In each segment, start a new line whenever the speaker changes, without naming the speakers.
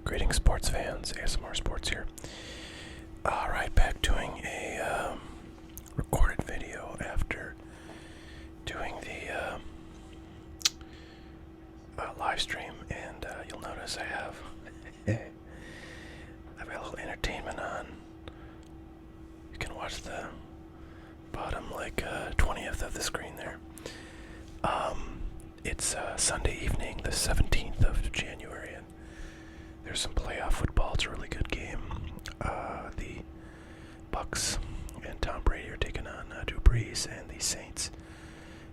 Greetings, sports fans. ASMR Sports here. Alright, back doing a recorded video after doing the live stream, and you'll notice I have I've got a little entertainment on. You can watch the bottom 20th of the screen there. It's Sunday evening, the 17th of January, and there's some playoff football. It's a really good game. The Bucks and Tom Brady are taking on Drew Brees and the Saints.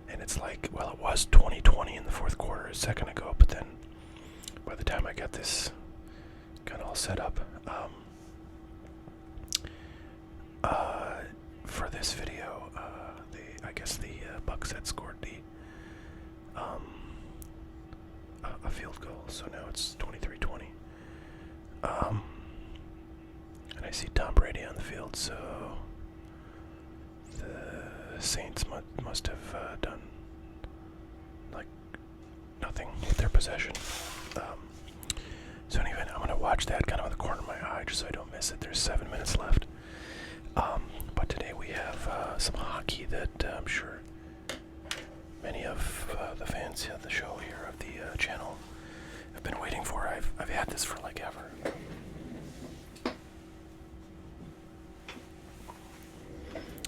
And it's like, well, it was 2020 in the fourth quarter a second ago, but then by the time I got this kind of all set up, for this video, I guess the Bucks had scored a field goal, so now it's 23-20. And I see Tom Brady on the field, so the Saints must have done nothing with their possession. So anyway, I'm going to watch that kind of in the corner of my eye just so I don't miss it. There's 7 minutes left. But today we have some hockey that I'm sure many of the fans of the show here, of the channel, have been waiting for. I've had this for like ever.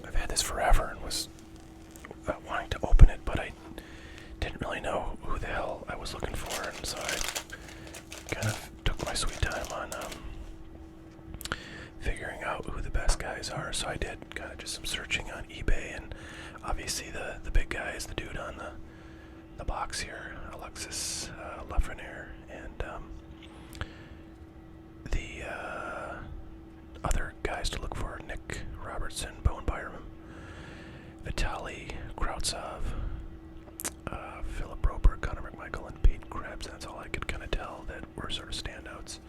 I've had this forever and was wanting to open it, but I didn't really know who the hell I was looking for, and so I kind of took my sweet time on figuring out who the best guys are. So I did kind of just some searching on eBay, and obviously the big guy is the dude on the box here, Alexis Lafreniere, and the other guys to look for: Nick Robertson, Bowen Byram, Vitaly Krautsov, Philip Roper, Connor McMichael, and Pete Krebs. That's all I could kind of tell that were sort of standouts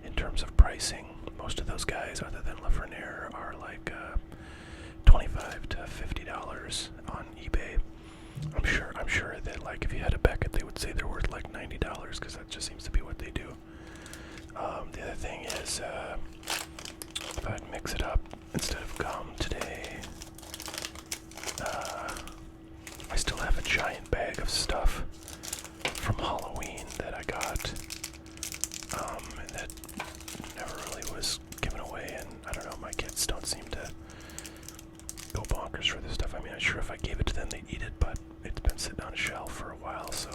in terms of pricing. Most of those guys, other than Lafreniere, are like $25 to $50 on eBay. I'm sure that like if you had a Beckett, they would say they're worth like $90 because that just seems to be what they do. The other thing is, if I'd mix it up instead of gum today, I still have a giant bag of stuff from Halloween that I got, and that never really was given away, and I don't know, my kids don't seem to go bonkers for this stuff. I mean, I'm sure if I gave it to them, they'd eat it, but it's been sitting on a shelf for a while, so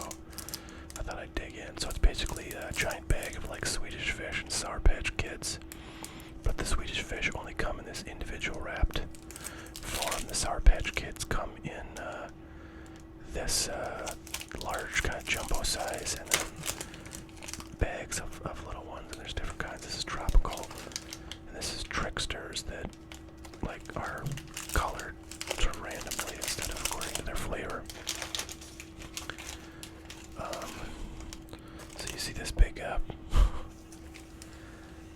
I thought I'd dig in. So it's basically a giant bag of like Swedish Fish and Sour Patch Kids, but the Swedish Fish only come in this individual wrapped form. The Sour Patch Kids come in this large kind of jumbo size, and then bags of little ones, and there's different kinds. This is tropical, and this is tricksters that like are colored sort of randomly instead of according to their flavor. So you see this big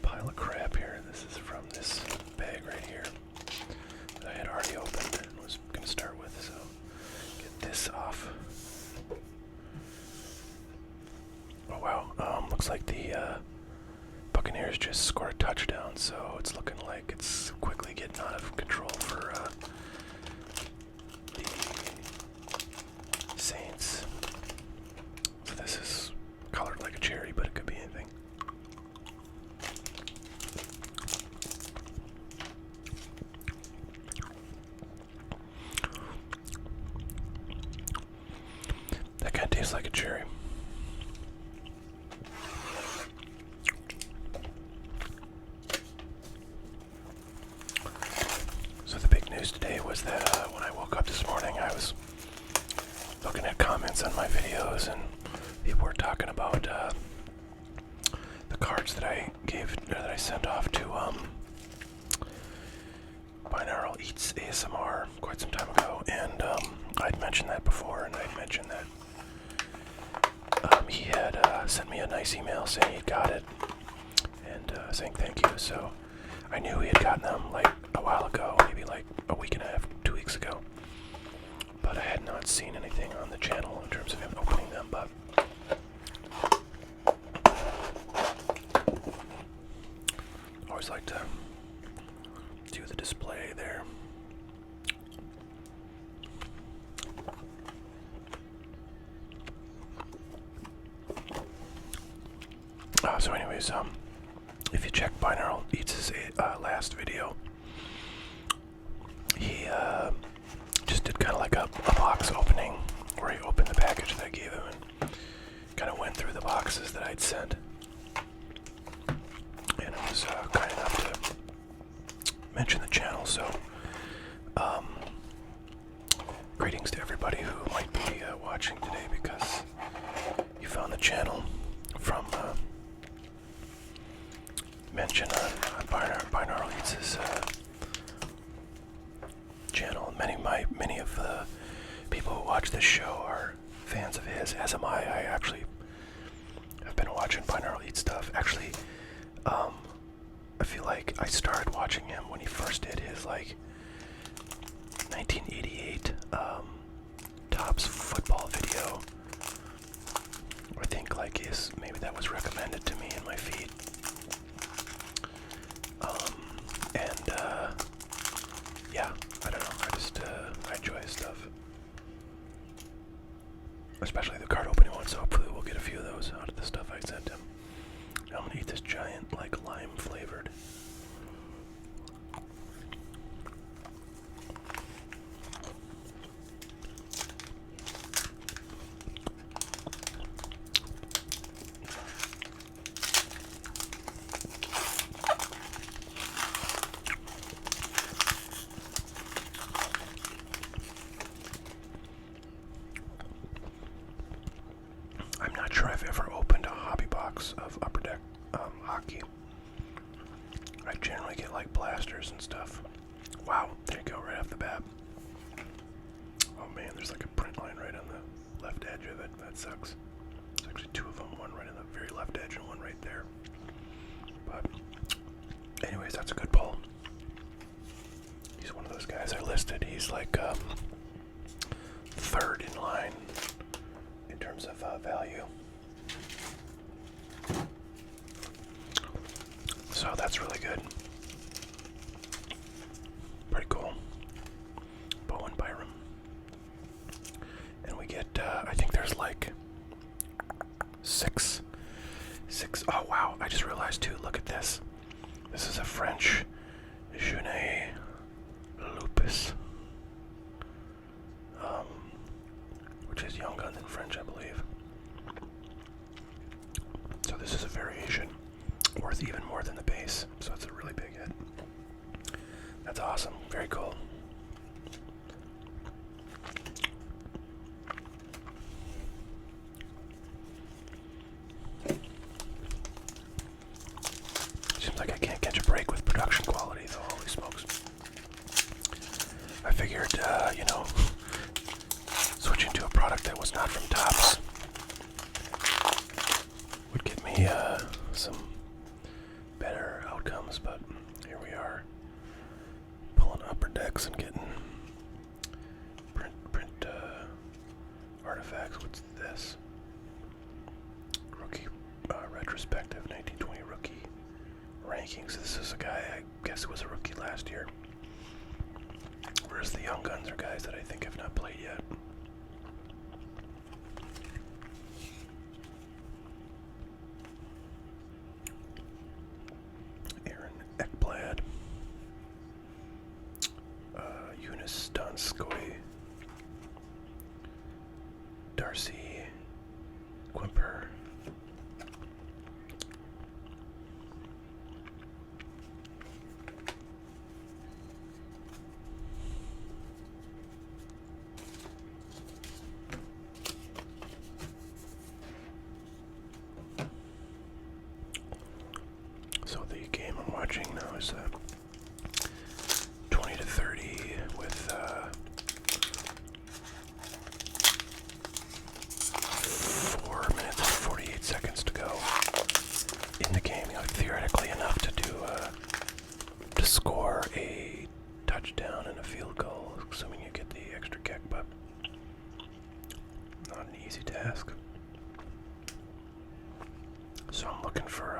pile of crap here. This is from this bag right here that I had already opened and was going to start with, so get this off. Oh wow, looks like the Buccaneers just scored a touchdown, so it's looking like it's quickly getting out of control for the Saints. So this is colored like a cherry, but it could be anything. That kind of tastes like a cherry. So the big news today was that when I woke up this morning, I was looking at comments on my videos, and people were talking about the cards that I sent off to Binaural Eats ASMR quite some time ago, and I'd mentioned that before, and I'd mentioned that he had sent me a nice email saying he'd got it, and saying thank you. So I knew he had gotten them like a while ago, maybe like a week and a half, 2 weeks ago, but I had not seen anything on the channel in terms of him opening them. But So anyways, if you check Binaural Eats' last video, he just did kind of like a box opening where he opened the package that I gave him and kind of went through the boxes that I'd sent. And it was kind enough to mention the channel, so greetings to everybody who might be watching today because you found the channel from mention on Binaural Eats' channel. Many of the people who watch this show are fans of his, as am I. I actually have been watching Binaural Eats stuff. Actually, I feel like I started watching him when he first did his, like, 1988 Topps football video. I think, like, maybe that was recommended to me in my feed. Yeah, I don't know, I enjoy his stuff. Especially the card opening one, so hopefully we'll get a few of those out of the stuff I sent him. Now I'm gonna eat this giant, like, lime flavored. I'm not sure I've ever opened a hobby box of Upper Deck hockey. I generally get like blasters and stuff. Wow, there you go, right off the bat. Oh man, there's like a print line right on the left edge of it. That sucks. There's actually two of them, one right on the very left edge and one right there. But anyways, that's a good pull. He's one of those guys I listed. He's like third in line in terms of value. So that's really good. Pretty cool. Bowen Byram. And we get, I think there's like six. Oh wow, I just realized too, look at this. This is a French Jeunet Lupus. Which is Young Guns in French, I believe. So this is a variation worth even more than the base. So it's a really big hit. That's awesome. Very cool. Seems like I can't catch a break with production quality, though. Holy smokes. I figured, switching to a product that was not from Topps would get me some better outcomes, but here we are, pulling Upper Decks and getting print artifacts. What's this? Rookie retrospective 1920 rookie rankings. This is a guy, I guess, was a rookie last year. Whereas the Young Guns are guys that I think have not played yet. Aaron Ekblad. Eunice Donskoy. Darcy Quimper. So the game I'm watching now is 20 to 30 with 4 minutes and 48 seconds to go in the game. Theoretically enough to do to score a touchdown and a field goal, assuming you get the extra kick, but not an easy task. So I'm looking for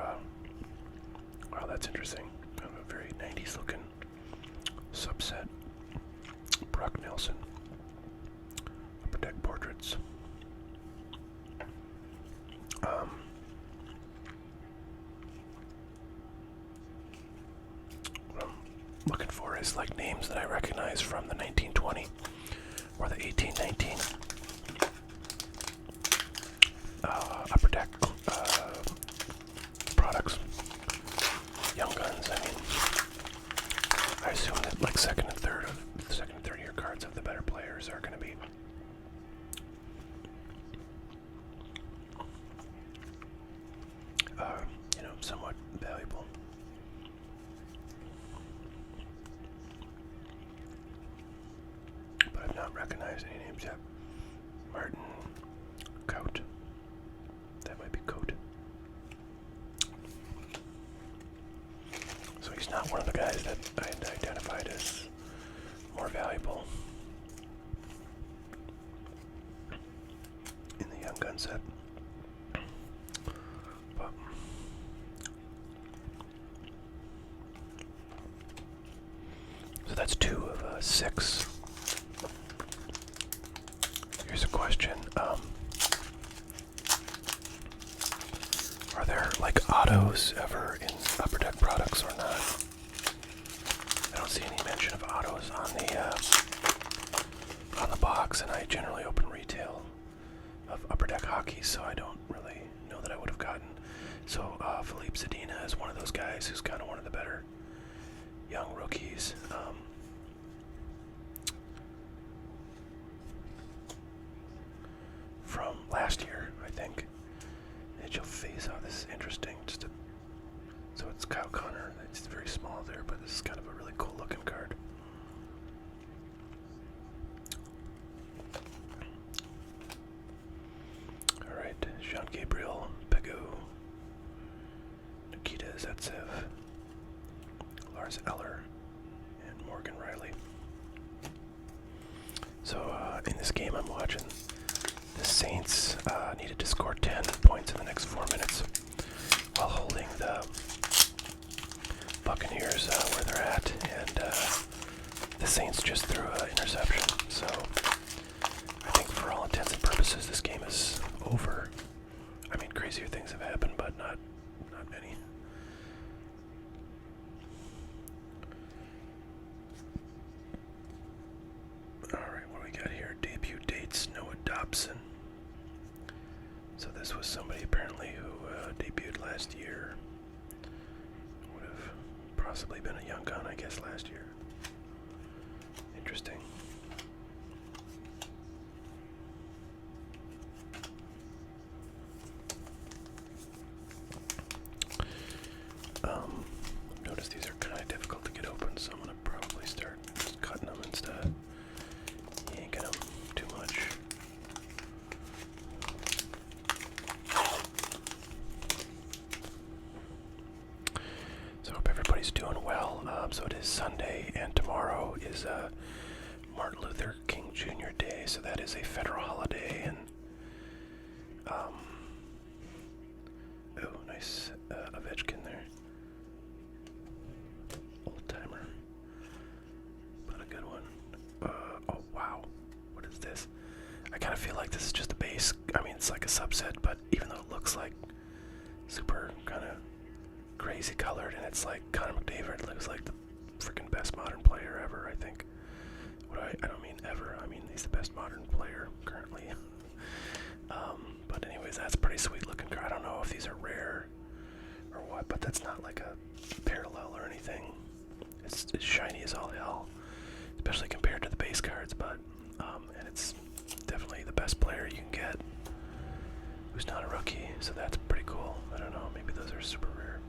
wow, that's interesting. A very 90s looking subset. Brock Nelson. Upper Deck portraits. names that I recognize from the 1920 or the 1819 upper deck products. Young Guns, I mean, I assume that like second and third year cards of the better players are going to be somewhat valuable. But I've not recognized any names yet. Martin Coat. That might be Coat. So he's not one of the guys that I had identified as more valuable in the Young Gun set. But so that's 2 of 6. Here's a question. Are there like autos ever in upper deck products or not? I don't see any mention of autos on the box, and I generally open retail of upper deck hockey, so I don't really know that I would have gotten. So Philippe Zadina is one of those guys who's kind of one of the better young rookies. From last year, I think. Angel face. Oh, this is interesting. So it's Kyle Connor. It's very small there, but this is kind of a really cool looking card. All right, Jean-Gabriel Pegu, Nikita Zaitsev, Lars Eller, and Morgan Riley. So in this game I'm watching, the Saints needed to score 10 points in the next 4 minutes while holding the Buccaneers where they're at, and the Saints just threw an interception. So I think for all intents and purposes this game is over. I mean, crazier things have happened, but not many. Alright, what do we got here? Debut dates, Noah Dobson. So this was somebody apparently who debuted last year. Would have possibly been a young gun, I guess, last year. Interesting. Notice these are kind of difficult to get open, so I'm going to probably start just cutting them instead of yanking them too much. So I hope everybody's doing well. So it is Sunday, and tomorrow is Martin Luther King Jr. Day, so that is a federal holiday, and oh, nice Ovechkin there. Old timer. But a good one. Oh wow. What is this? I kind of feel like this is just a base. I mean, it's like a subset, but even though it looks like super kind of crazy colored, and it's like Connor McDavid looks like the freaking best modern player ever, I think. I don't mean ever, I mean he's the best modern player currently. But anyways, that's a pretty sweet looking card. I don't know if these are rare or what, but that's not like a parallel or anything. It's shiny as all hell, especially compared to the base cards, but and it's definitely the best player you can get who's not a rookie, so that's pretty cool. I don't know, maybe those are super rare.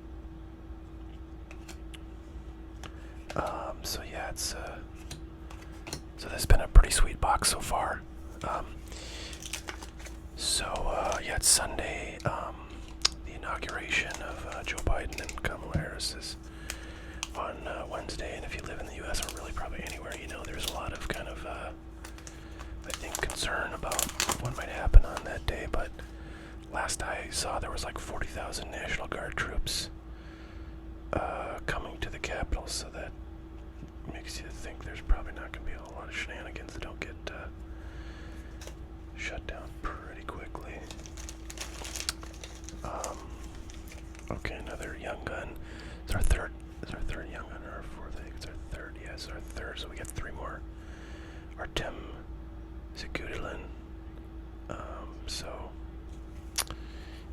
So yeah, it's so this has been a pretty sweet box so far. Yeah, it's Sunday. The inauguration of Joe Biden and Kamala Harris is on Wednesday, and if you live in the U.S. or really probably anywhere, you know there's a lot of kind of, I think, concern about what might happen on that day, but last I saw there was like 40,000 National Guard troops coming to the Capitol, so that makes you think there's probably not going to be a whole lot of shenanigans that don't get shut down pretty quickly. Okay, another young gun. It's our third is our third young gun or our fourth? I think it's our third. Yes, our third. So we got 3 more. Artem Zagudilin. So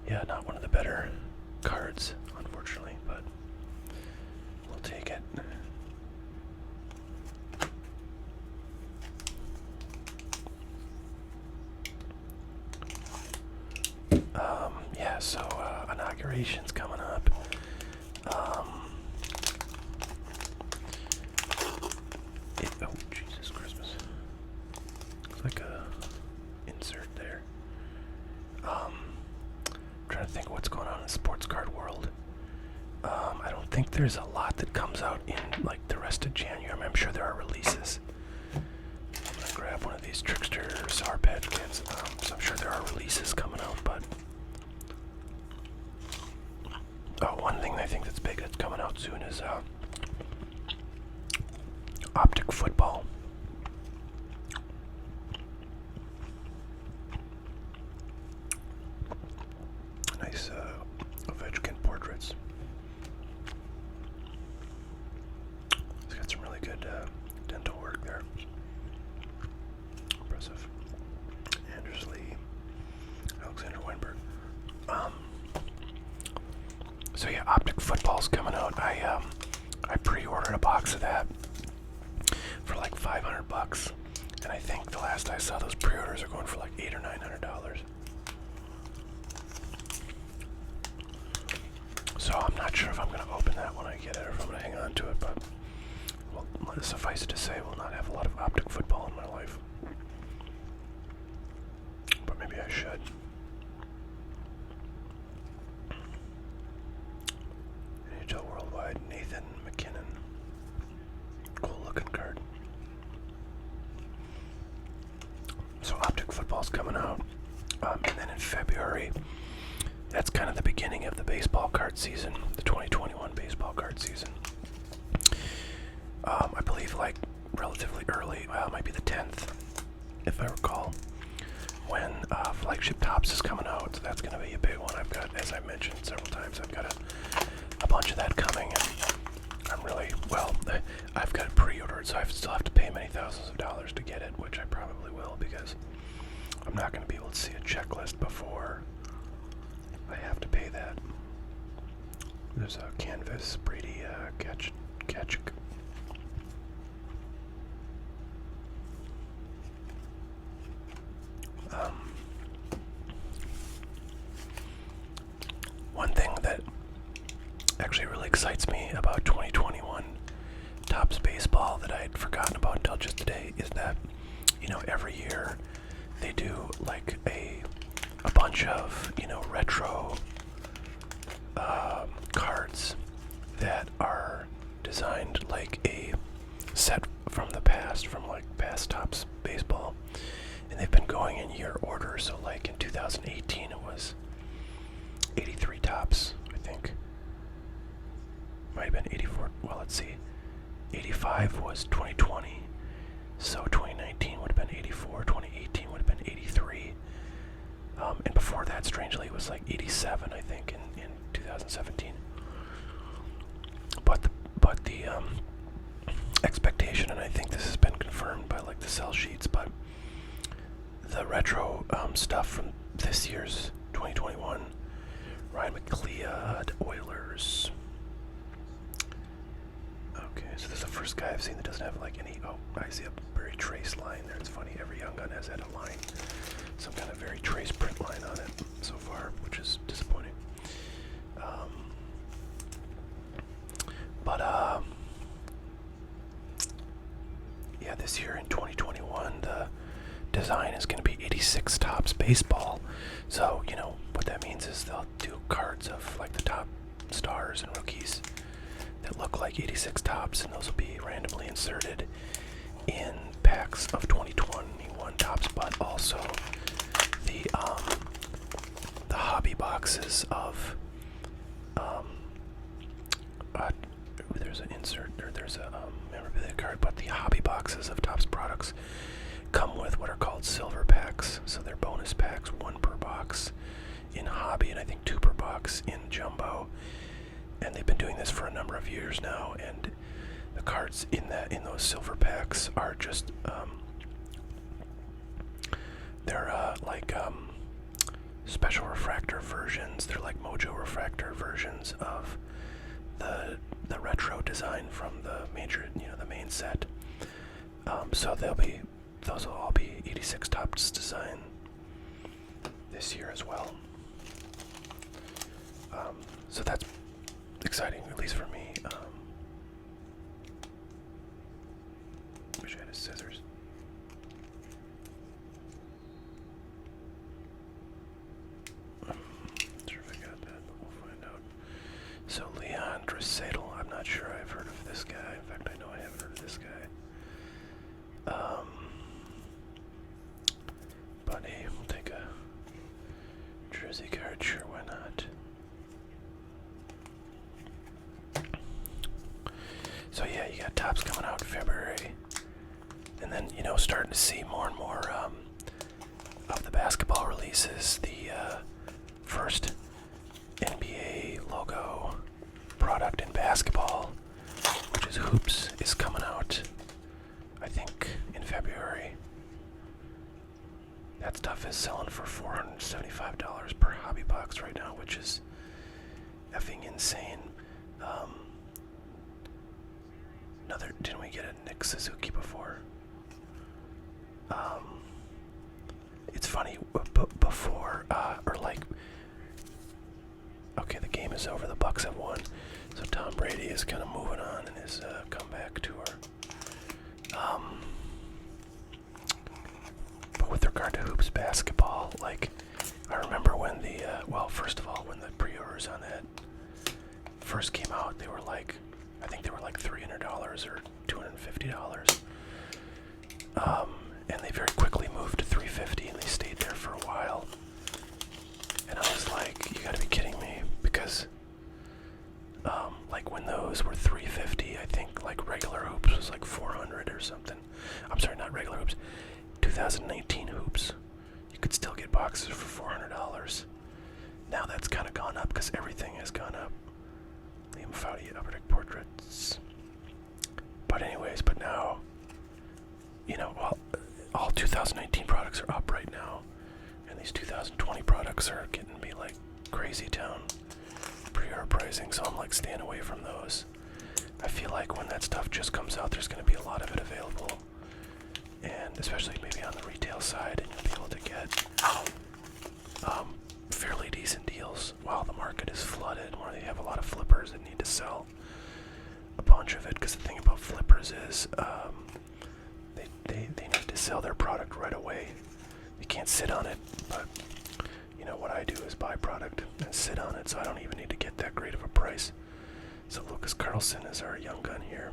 yeah, not one of the better cards, unfortunately, but we'll take it. Yeah, so inauguration's coming up. Oh, Jesus Christmas. Looks like a insert there. Trying to think what's going on in the sports card world. I don't think there's a lot that comes out in like the rest of January. I'm sure there are releases. I'm gonna grab one of these Trickster Sour Patch Kids. So I'm sure there are releases coming out, but one thing I think that's big that's coming out soon is Optic Football. Nice Ovechkin portraits. It's got some really good dental work there. Impressive. Anders Lee, Alexander Weinberg. So yeah, Optic Football's coming out. I pre-ordered a box of that for like $500, and I think the last I saw those pre-orders are going for like $800 or $900. So I'm not sure if I'm going to open that when I get it or if I'm going to hang on to it, but well, suffice it to say, I will not have a lot of Optic Football in my life. But maybe I should. NHL Worldwide, Nathan McKinnon. Cool looking card. So Optic Football's coming out. And then in February, that's kind of the beginning of the baseball card season, the 2021 baseball card season. I believe like relatively early, it might be the 10th, if I recall, when Flagship Topps is coming out. So that's going to be a big one. I've got, as I mentioned several times, I've got a bunch of that coming, and I'm really, well, I've got it pre-ordered, so I still have to pay many thousands of dollars to get it, which I probably will, because I'm not going to be able to see a checklist before I have to pay that. There's a canvas, Brady Ketchuk. One thing that actually really excites me about 2021 Topps baseball that I had forgotten about until just today is that, you know, every year they do like a bunch of, you know, retro cards that are designed like a set from the past, from like past Topps baseball, and they've been going in year order. So like in 2018 it was 83 Topps, I think. Might have been 84. Well, let's see. 85 was 2020. So 2019 would have been 84. 2018 would have been 83. And before that, strangely, it was like 87, I think, in 2017. But the expectation, and I think this has been confirmed by like the sell sheets, but the retro stuff from this year's 2021, Ryan McLeod, Oilers. Okay, so this is the first guy I've seen that doesn't have like any, oh, I see a very trace line there. It's funny, every Young Gun has had a line, some kind of very trace print line on it so far, which is disappointing. Yeah, this year in 2021, the design is going to be 86 Topps baseball. So, you know, what that means is they'll do cards of like the top stars and rookies that look like 86 Topps, and those will be randomly inserted in packs of 2021 Topps, but also the hobby boxes of there's an insert, or there's a memorabilia card, but the hobby boxes of Topps products come with what are called silver packs. So they're bonus packs, 1 per box in hobby, and I think 2 per box in jumbo. and they've been doing this for a number of years now, and the cards in those silver packs are just they're like special refractor versions. They're like Mojo refractor versions of the retro design from the the main set. So those will all be 86 Topps design this year as well. So that's exciting, at least for me. Wish I had his scissors. Sure if I got that, but we'll find out. So Leon Dreisaitl, I'm not sure I've heard of this guy. In fact, I know I haven't heard of this guy. But hey, we'll take a jersey card, sure, why not? So yeah, you got Topps coming out in February, and then starting to see more and more of the basketball releases. The first NBA logo product in basketball, which is Hoops, is coming out, I think, in February. That stuff is selling for $475 per hobby box right now, which is effing insane. Didn't we get a Nick Suzuki before? It's funny, before, okay, the game is over, the Bucks have won, so Tom Brady is kind of moving on in his comeback tour. But with regard to Hoops basketball, I remember when first of all, when the pre-orders on that first came out, they were I think they were $300 or $250. And they very quickly moved to $350, and they stayed there for a while. And I was like, you gotta be kidding me, because when those were $350, I think regular Hoops was $400 or something. I'm sorry, not regular Hoops. 2019 Hoops, you could still get boxes for $400. Now that's kind of gone up because everything has gone up. Liam Foudy Upper Deck Portraits. But anyways, now, all 2019 products are up right now, and these 2020 products are getting to be crazy town pre-order pricing, so I'm staying away from those. I feel like when that stuff just comes out, there's going to be a lot of it available, and especially maybe on the retail side, and you'll be able to get fairly decent deals while the market is flooded, where they have a lot of flippers that need to sell a bunch of it, because the thing about flippers is they need to sell their product right away. You can't sit on it, but what I do is buy product and sit on it, so I don't even need to get that great of a price. So Lucas Carlson is our young gun here.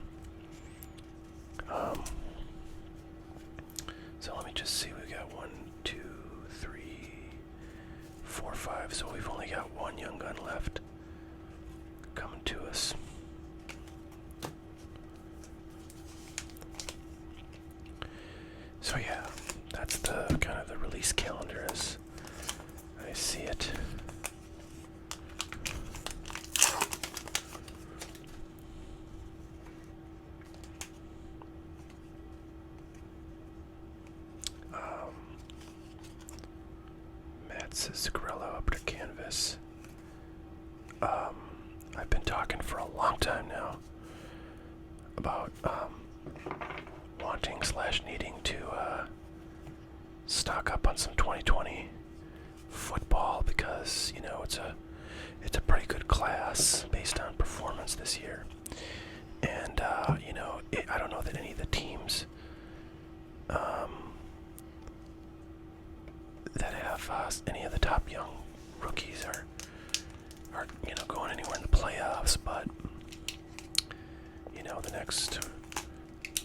So let me just see, we got 1, 2, 3, 4, 5, so we've only got one young gun left coming to us. So yeah, that's the kind of the release calendar as I see it. Matt's Zuccarello up to canvas. I've been talking for a long time now about wanting/needing to stock up on some 2020 football, because it's a pretty good class based on performance this year, and I don't know that any of the teams that have any of the top young rookies are going anywhere in the playoffs, but the next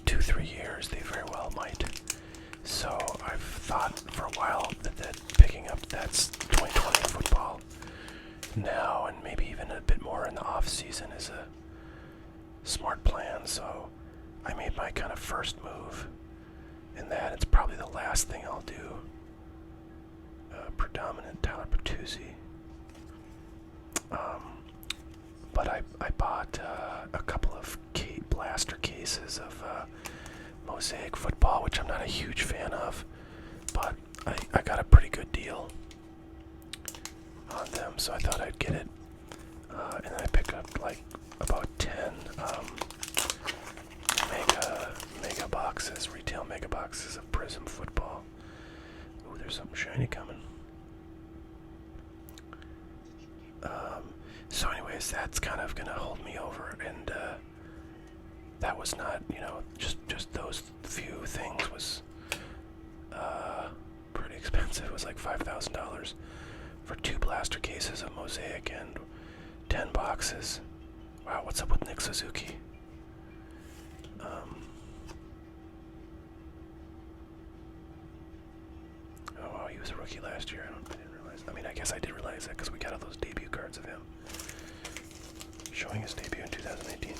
2-3 years they very well might. So I've thought for a while that picking up that's 2020 football now, and maybe even a bit more in the off season, is a smart plan. So I made my kind of first move in that. It's probably the last thing I'll do. Predominant Tyler Bertuzzi. But I cases of Mosaic football, which I'm not a huge fan of, but I got a pretty good deal on them, so I thought I'd get it. And then I picked up like about 10 mega boxes, retail mega boxes of Prism football. Ooh, there's something shiny coming. So anyways, that's kind of gonna hold me over, and that was not, just those few things was pretty expensive. It was like $5,000 for 2 blaster cases of Mosaic and 10 boxes. Wow, what's up with Nick Suzuki? Oh wow, he was a rookie last year. I didn't realize. I mean, I guess I did realize that because we got all those debut cards of him showing his debut in 2018.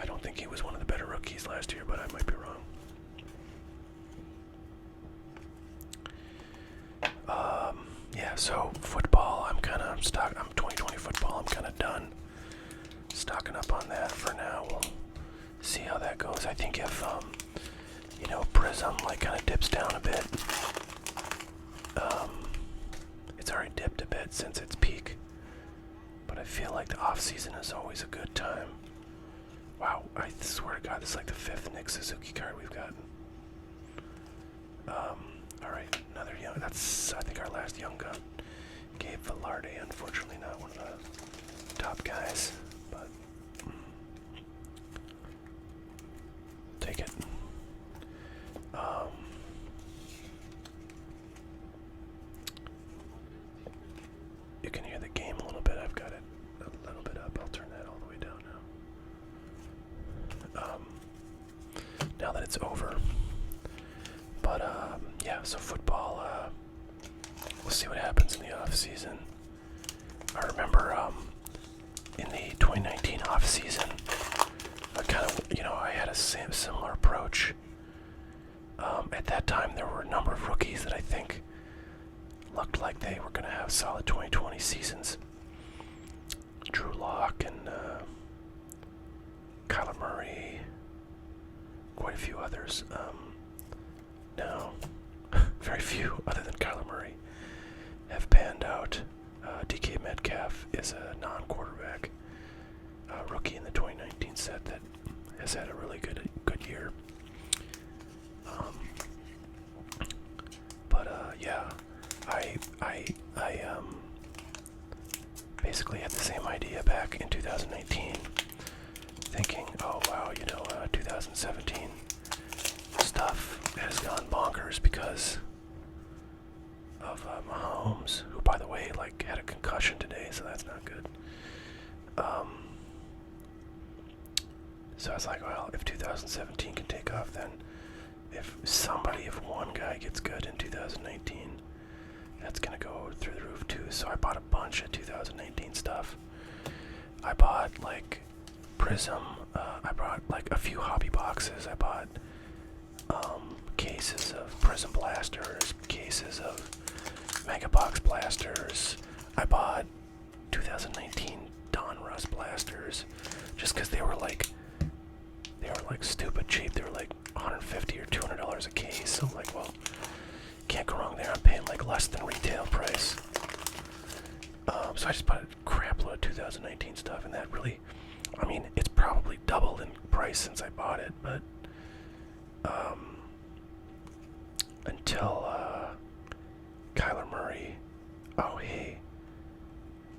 I don't think he was one of the better rookies last year, but I might be wrong. Yeah, so football, I'm 2020 football, I'm kind of done stocking up on that for now. We'll see how that goes. I think if, Prism, like, kind of dips down a bit, it's already dipped a bit since its peak, but I feel like the off-season is always a good time. Wow, I swear to God, this is like the 5th Nick Suzuki card we've gotten. Alright, another young, that's, I think, our last young gun. Gabe Velarde, unfortunately not one of the top guys, but take it. You can hear the game a little bit. I've got it a little bit up. I'll turn that all the way down now. Now that it's over. But yeah, so football, we'll see what happens in the off season. I remember in the 2019 off season, I kind of, I had a similar approach. At that time, there were a number of rookies that I think looked like they were going to have solid 2020 seasons. Drew Lock and Kyler Murray, quite a few others. No, very few other than Kyler Murray have panned out. DK Metcalf is a non-quarterback rookie in the 2019 set that has had a really good year. Yeah, I basically had the same idea back in 2019, thinking, oh wow, 2017 stuff has gone bonkers because of Mahomes, who, by the way, had a concussion today, so that's not good. So I was like, well, if 2017 can take off, then if one guy gets good in 2019, that's gonna go through the roof too. So I bought a bunch of 2019 stuff. I bought Prism. I bought a few hobby boxes. I bought cases of Prism blasters, cases of Mega Box blasters. I bought 2019 Donruss blasters just because they were stupid cheap. They were like $150 or $200 a case. So I'm like, well, can't go wrong there. I'm paying less than retail price. So I just bought a crap load of 2019 stuff, and that really, it's probably doubled in price since I bought it, but until Kyler Murray. Oh, hey,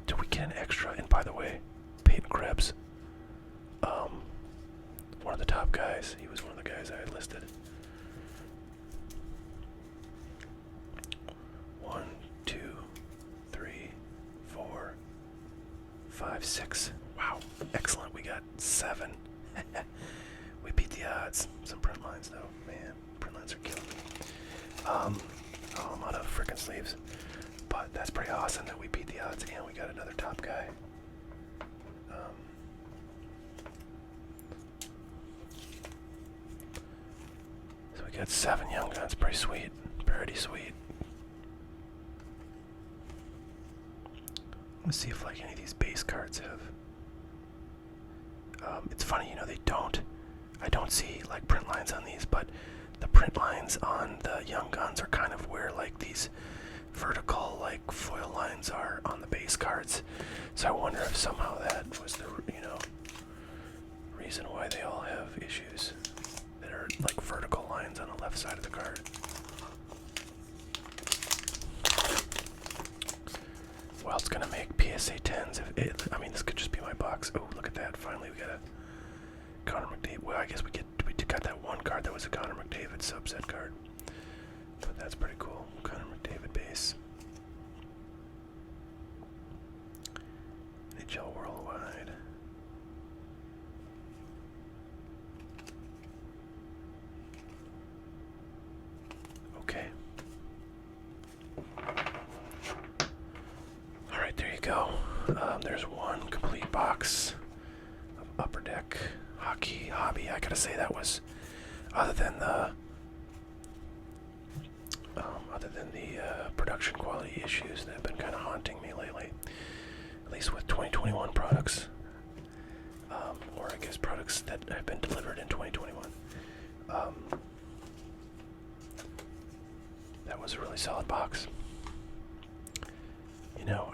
did we get an extra? And by the way, Peyton Krebs, one of the top guys. He was one of the guys I had listed. 1, 2, 3, 4, 5, 6. Wow, excellent. We got 7. We beat the odds. Some print lines, though. Man, print lines are killing me. I'm out of frickin' sleeves. But that's pretty awesome that we beat the odds and we got another top guy. So we got 7 young guns. Pretty sweet. Pretty sweet. Let's see if any of these base cards have. It's funny, I don't see like print lines on these, but the print lines on the Young Guns are kind of where like these vertical like foil lines are on the base cards. So I wonder if somehow that was the reason why they all have issues that are like vertical lines on the left side of the card. Well, it's gonna make PSA 10s. This could just be my box. Oh, look at that! Finally, we got a Connor McDavid. Well, I guess we got that one card that was a Connor McDavid subset card, but that's pretty cool. Connor McDavid base. NHL Worldwide. Okay. All right, there you go. There's one complete box of Upper Deck Hockey Hobby. I gotta say that was, other than the production quality issues that have been kind of haunting me lately, at least with 2021 products, or I guess products that have been delivered in 2021. That was a really solid box.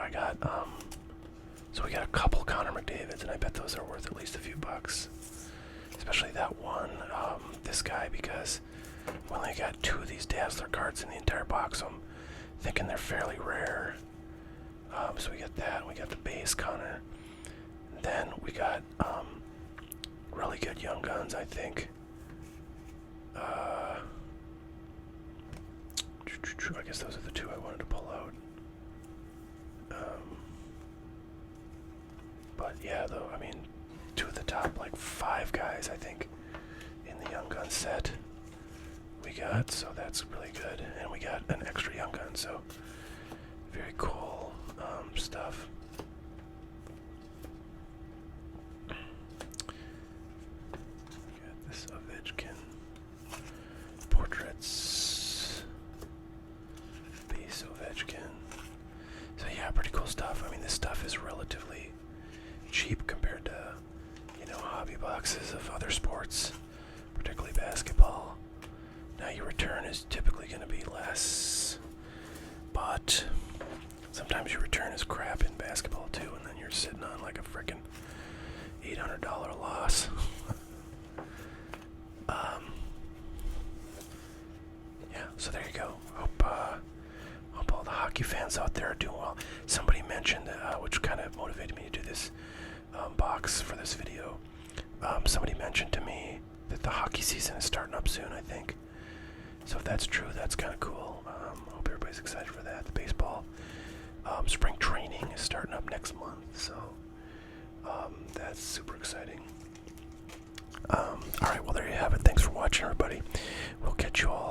I got, so we got a couple Connor McDavids, and I bet those are worth at least a few bucks. Especially that one, this guy, because we only got 2 of these Dazzler cards in the entire box, so I'm thinking they're fairly rare. So we got that, we got the base Connor. And then we got really good Young Guns, I think. I guess those are the 2 I wanted to pull out. But yeah, though, 2 of the top, like 5 guys, I think, in the Young Gun set we got, so that's really good. And we got an extra Young Gun, so very cool stuff. Got this Ovechkin portraits, base Ovechkin. So yeah, pretty cool stuff. This stuff is relatively cheap compared to, hobby boxes of other sports, particularly basketball. Now your return is typically going to be less, but sometimes your return is crap in basketball too, and then you're sitting on like a frickin' $800 loss. Yeah, so there you go. Hope all the hockey fans out there are doing well. Somebody mentioned, which kind of motivated me to do this box for this video. Somebody mentioned to me that the hockey season is starting up soon, I think. So if that's true, that's kind of cool. Hope everybody's excited for that. The baseball spring training is starting up next month, so that's super exciting. Alright, well there you have it. Thanks for watching, everybody. We'll catch you all